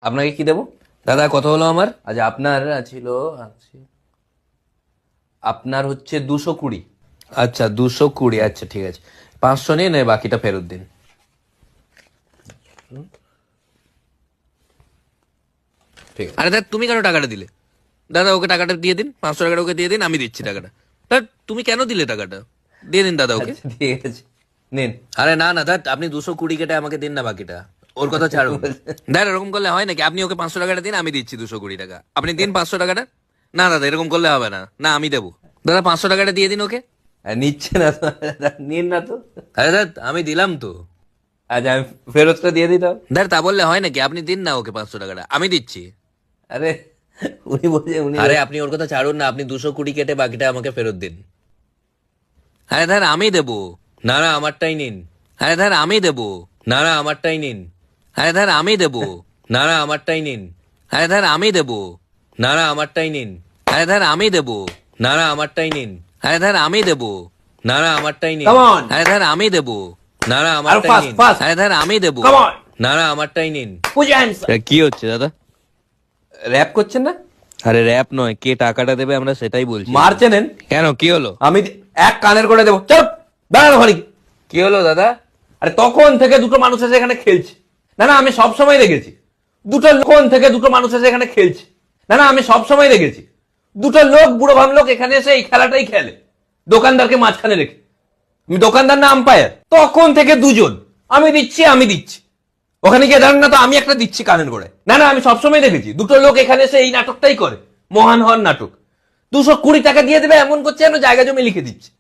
আপনাকে কি দেবো? দাদা কত হলো আমার? আচ্ছা আপনার ছিল আপনার হচ্ছে 220। আচ্ছা 220, আচ্ছা ঠিক আছে। 500 নিয়ে নেয়, বাকিটা ফেরত দিন। ঠিক আছে। আরে দাদা তুমি কেন টাকাটা দিলে? দাদা ওকে টাকাটা দিয়ে দিন, 500 টাকাটা ওকে দিয়ে দিন, আমি দিচ্ছি টাকাটা। দাদা তুমি কেন দিলে টাকাটা? দিয়ে দিন দাদা ওকে। আচ্ছা ঠিক আছে, নিন। আরে না না দাদা, আপনি 220 কেটে আমাকে দিন না বাকিটা। ওর কথা ছাড়ুন। দাদা এরকম করলে হয় নাকি? আপনি ওকে 500 টাকাটা দিন, আমি দিচ্ছি 220 টাকা। আপনি দিন 500 টাকাটা। না দাদা এরকম করলে হবে না, না আমি দেবো। দাদা 500 টাকাটা দিয়ে দিন ওকে। নিচ্ছে না তো, নিন না তো। আরে দাদা আমি দিলাম তো। আচ্ছা আমি ফেরতটা দিয়ে দিতাম। দাদা তা বললে হয় নাকি? আপনি দিন না ওকে 500 টাকাটা, আমি দিচ্ছি। আরে উনি বলছে উনি। আরে আপনি ওর কথা ছাড়ুন না, আপনি 220 কেটে বাকিটা আমাকে ফেরত দিন। আরে দাদা আমি দেবো। না না আমারটাই নিন। আরে দাদা আমি দেবো। না না আমারটাই নিন। আরে দাদা আমি দেবো। না না আমারটাই নিন। আরে দাদা আমি দেবো। না না আমারটাই নিন। আরে দাদা আমি দেবো। না না আমারটাই নিন। আরে দাদা আমি দেবো। না না আমারটাই নিন। Come on! আরে দাদা আমি দেবো। না না আরো আমারটাই ফাস্ট নিন। ফাস্ট। আরে দাদা আমি দেবো। Come on! না না আমারটাই নিন। পুজ হ্যান্ডস। কি হচ্ছে দাদা? র‍্যাপ করছেন না? আরে র‍্যাপ নয়, কে টাকাটা দেবে আমরা সেটাই বলছি। মারছে নেন। কেন কি হলো? আমি এক কানের করে দেবো। চল দাঁড়ানো খালি। কি হলো দাদা? আরে তখন থেকে দুটো মানুষ এসে এখানে খেলছে। না না আমি সব সময় দেখেছি। তখন থেকে দুটো মানুষ এসে এখানে খেলছে। না না আমি সব সময় দেখেছি। দুটো লোক, বুড়ো ভাম লোক এখানে এসে এই খেলাটাই খেলে, দোকানদারকে মাঝখানে রেখে। আমি দোকানদার না আম্পায়ার? তখন থেকে দুজন। আমি দিচ্ছি আমি দিচ্ছি। ওখানে গিয়ে দাঁড়ান না তো, আমি একটা দিচ্ছি কানের করে। না না আমি সবসময় দেখেছি দুটো লোক এখানে এসে এই নাটকটাই করে, মহান হওয়ার নাটক। 220 টাকা দিয়ে দেবে এমন করছে যেন জায়গা জমি লিখে দিচ্ছে।